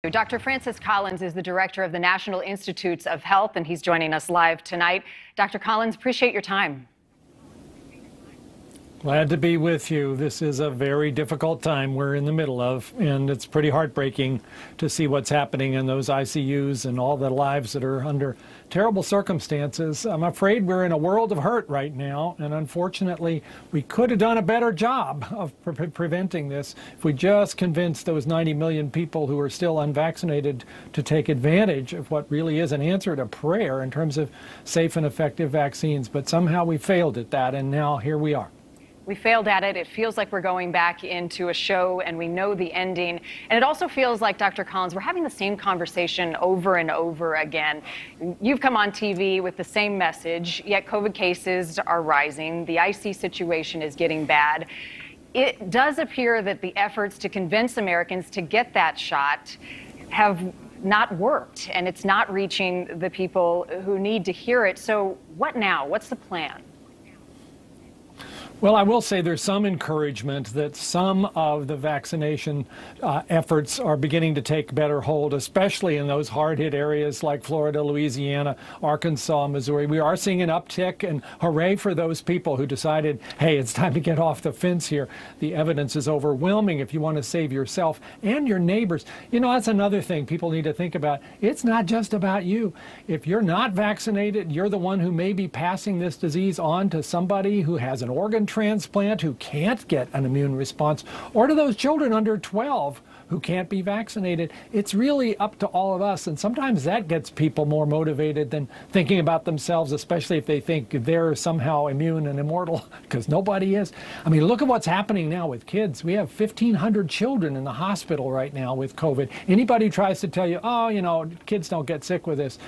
Dr. Francis Collins is the director of the National Institutes of Health, and he's joining us live tonight. Dr. Collins, appreciate your time. Glad to be with you. This is a very difficult time we're in the middle of, and it's pretty heartbreaking to see what's happening in those ICUs and all the lives that are under terrible circumstances. I'm afraid we're in a world of hurt right now, and unfortunately, we could have done a better job of preventing this if we just convinced those 90 million people who are still unvaccinated to take advantage of what really is an answer to prayer in terms of safe and effective vaccines. But somehow we failed at that, and now here we are. We failed at it. It feels like we're going back into a show and we know the ending. And it also feels like, Dr. Collins, we're having the same conversation over and over again. You've come on TV with the same message, yet COVID cases are rising. The IC situation is getting bad. It does appear that the efforts to convince Americans to get that shot have not worked, and it's not reaching the people who need to hear it. So what now? What's the plan? Well, I will say there's some encouragement that some of the vaccination efforts are beginning to take better hold, especially in those hard-hit areas like Florida, Louisiana, Arkansas, Missouri. We are seeing an uptick, and hooray for those people who decided, hey, it's time to get off the fence here. The evidence is overwhelming if you want to save yourself and your neighbors. You know, that's another thing people need to think about. It's not just about you. If you're not vaccinated, you're the one who may be passing this disease on to somebody who has an organ transplant, who can't get an immune response, or to those children under 12 who can't be vaccinated. It's really up to all of us, and sometimes that gets people more motivated than thinking about themselves, especially if they think they're somehow immune and immortal, because nobody is. I mean, look at what's happening now with kids. We have 1,500 children in the hospital right now with COVID. Anybody who tries to tell you, oh, you know, kids don't get sick with this,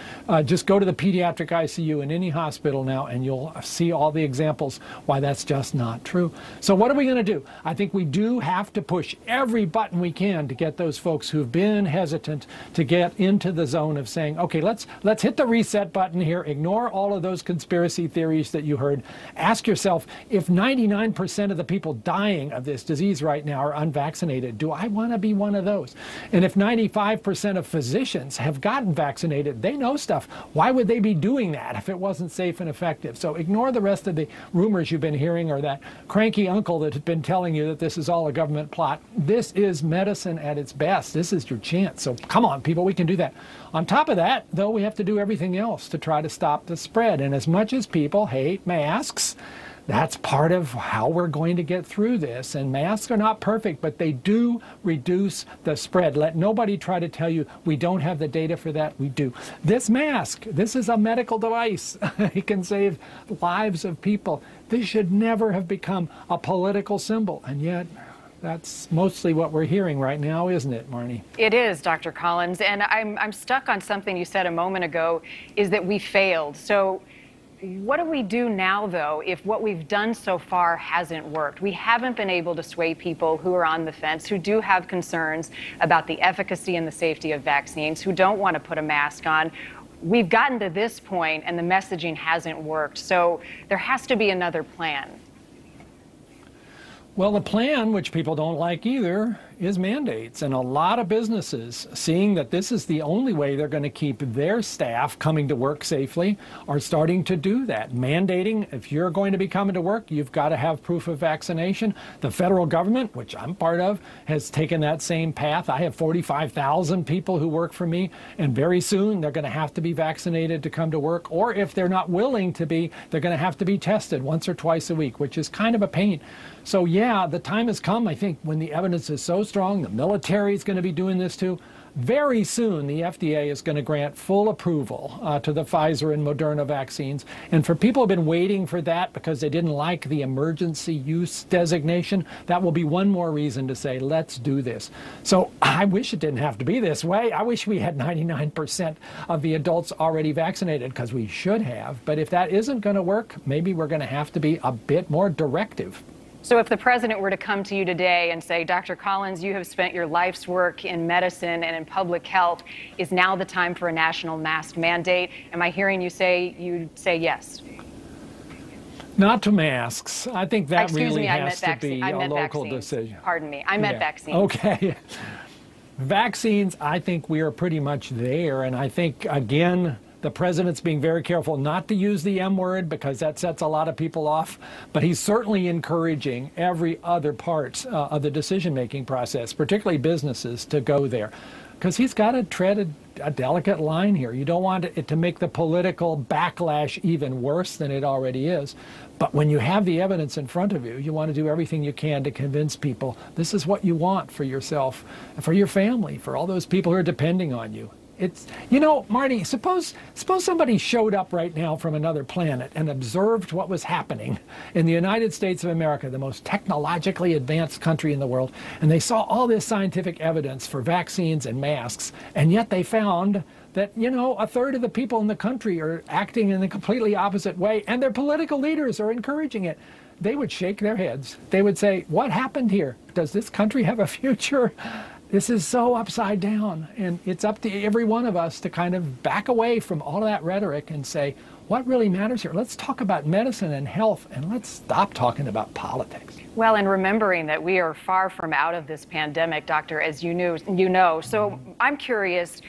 just go to the pediatric ICU in any hospital now, and you'll see all the examples why that's just not true. So what are we going to do? I think we do have to push every button we can to get those folks who've been hesitant to get into the zone of saying, okay, let's hit the reset button here, ignore all of those conspiracy theories that you heard. Ask yourself, if 99% of the people dying of this disease right now are unvaccinated, do I want to be one of those? And if 95% of physicians have gotten vaccinated, they know stuff. Why would they be doing that if it wasn't safe and effective? So ignore the rest of the rumors you've been hearing or that cranky uncle that has been telling you that this is all a government plot. This is medicine at its best. This is your chance. So come on, people, we can do that. On top of that, though, we have to do everything else to try to stop the spread. And as much as people hate masks, that's part of how we're going to get through this. And masks are not perfect, but they do reduce the spread. Let nobody try to tell you we don't have the data for that. We do. This mask, this is a medical device. It can save lives of people. This should never have become a political symbol. And yet, that's mostly what we're hearing right now, isn't it, Marnie? It is, Dr. Collins. And I'm stuck on something you said a moment ago, is that we failed. So what do we do now, though, if what we've done so far hasn't worked? We haven't been able to sway people who are on the fence, who do have concerns about the efficacy and the safety of vaccines, who don't want to put a mask on. We've gotten to this point, and the messaging hasn't worked. So there has to be another plan. Well, the plan, which people don't like either, is mandates. And a lot of businesses, seeing that this is the only way they're going to keep their staff coming to work safely, are starting to do that. Mandating, if you're going to be coming to work, you've got to have proof of vaccination. The federal government, which I'm part of, has taken that same path. I have 45,000 people who work for me, and very soon they're going to have to be vaccinated to come to work. Or if they're not willing to be, they're going to have to be tested once or twice a week, which is kind of a pain. So yeah, the time has come, I think, when the evidence is so strong, the military is going to be doing this too. Very soon, the FDA is going to grant full approval to the Pfizer and Moderna vaccines. And for people who have been waiting for that because they didn't like the emergency use designation, that will be one more reason to say, let's do this. So I wish it didn't have to be this way. I wish we had 99% of the adults already vaccinated, because we should have. But if that isn't going to work, maybe we're going to have to be a bit more directive. So if the president were to come to you today and say, Dr. Collins, you have spent your life's work in medicine and in public health, is now the time for a national mask mandate? Am I hearing you say you'd say yes? Not to masks. I think that really has to be a local decision. Pardon me. I meant vaccines. Okay. Vaccines, I think we are pretty much there. And I think, again, the president's being very careful not to use the M word because that sets a lot of people off. But he's certainly encouraging every other part of the decision-making process, particularly businesses, to go there. Because he's got to tread a delicate line here. You don't want it to make the political backlash even worse than it already is. But when you have the evidence in front of you, you want to do everything you can to convince people this is what you want for yourself, for your family, for all those people who are depending on you. It's, you know, Marty, suppose somebody showed up right now from another planet and observed what was happening in the United States of America, the most technologically advanced country in the world, and they saw all this scientific evidence for vaccines and masks, and yet they found that, you know, a third of the people in the country are acting in a completely opposite way, and their political leaders are encouraging it. They would shake their heads. They would say, what happened here? Does this country have a future? This is so upside down, and it's up to every one of us to kind of back away from all of that rhetoric and say, what really matters here? Let's talk about medicine and health, and let's stop talking about politics. Well, and remembering that we are far from out of this pandemic, Doctor, as you know. So I'm curious,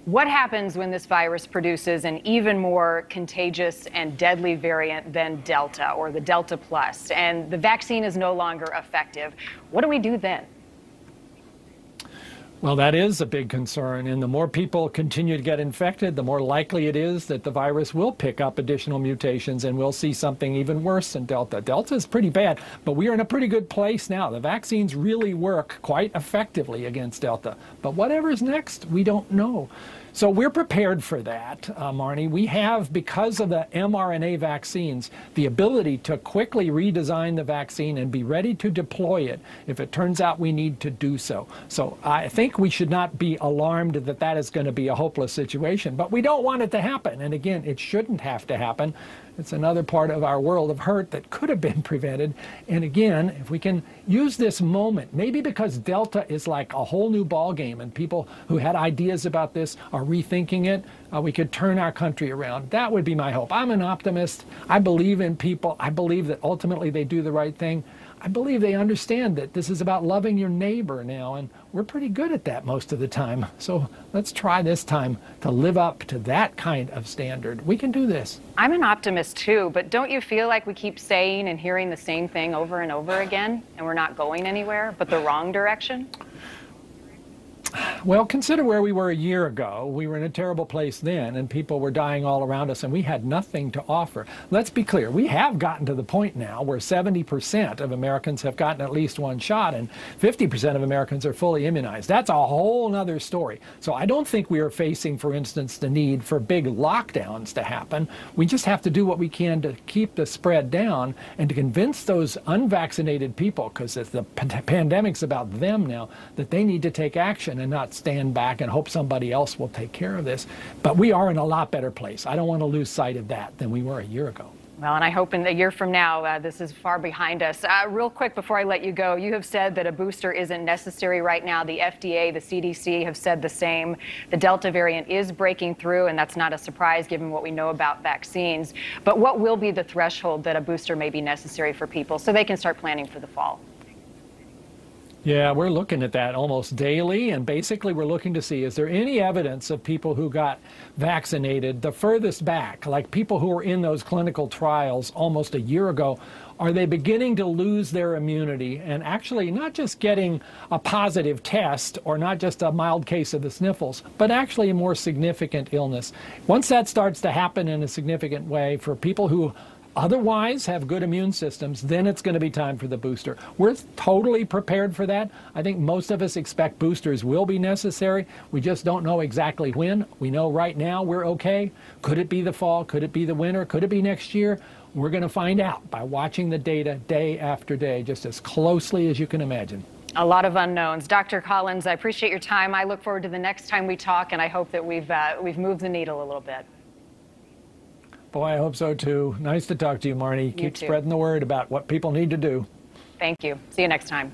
what happens when this virus produces an even more contagious and deadly variant than Delta or the Delta Plus, and the vaccine is no longer effective? What do we do then? Well, that is a big concern, and the more people continue to get infected, the more likely it is that the virus will pick up additional mutations and we'll see something even worse than Delta. Delta is pretty bad, but we are in a pretty good place now. The vaccines really work quite effectively against Delta, but whatever's next, we don't know. So we're prepared for that, Marnie. We have, because of the mRNA vaccines, the ability to quickly redesign the vaccine and be ready to deploy it if it turns out we need to do so. So I think we should not be alarmed that that is going to be a hopeless situation, but we don't want it to happen. And again, it shouldn't have to happen. It's another part of our world of hurt that could have been prevented. And again, if we can use this moment, maybe because Delta is like a whole new ballgame and people who had ideas about this are rethinking it, we could turn our country around. That would be my hope. I'm an optimist. I believe in people. I believe that ultimately they do the right thing. I believe they understand that this is about loving your neighbor now, and we're pretty good at that most of the time. So let's try this time to live up to that kind of standard. We can do this. I'm an optimist too, but don't you feel like we keep saying and hearing the same thing over and over again, and we're not going anywhere but the wrong direction? Well, consider where we were a year ago. We were in a terrible place then, and people were dying all around us, and we had nothing to offer. Let's be clear. We have gotten to the point now where 70% of Americans have gotten at least one shot, and 50% of Americans are fully immunized. That's a whole other story. So I don't think we are facing, for instance, the need for big lockdowns to happen. We just have to do what we can to keep the spread down and to convince those unvaccinated people, because the pandemic's about them now, that they need to take action and not stand back and hope somebody else will take care of this. But we are in a lot better place. I don't want to lose sight of that than we were a year ago. Well, and I hope in a year from now, this is far behind us. Real quick before I let you go, you have said that a booster isn't necessary right now. The FDA, the CDC have said the same. The Delta variant is breaking through, and that's not a surprise given what we know about vaccines. But what will be the threshold that a booster may be necessary for people so they can start planning for the fall? Yeah, we're looking at that almost daily, and basically we're looking to see, is there any evidence of people who got vaccinated the furthest back, like people who were in those clinical trials almost a year ago? Are they beginning to lose their immunity and actually not just getting a positive test or not just a mild case of the sniffles, but actually a more significant illness? Once that starts to happen in a significant way for people who otherwise have good immune systems, then it's going to be time for the booster. We're totally prepared for that. I think most of us expect boosters will be necessary. We just don't know exactly when. We know right now we're okay. Could it be the fall? Could it be the winter? Could it be next year? We're going to find out by watching the data day after day, just as closely as you can imagine. A lot of unknowns. Dr. Collins, I appreciate your time. I look forward to the next time we talk, and I hope that we've moved the needle a little bit. Boy, I hope so too. Nice to talk to you, Marnie. Keep spreading the word about what people need to do. Thank you. See you next time.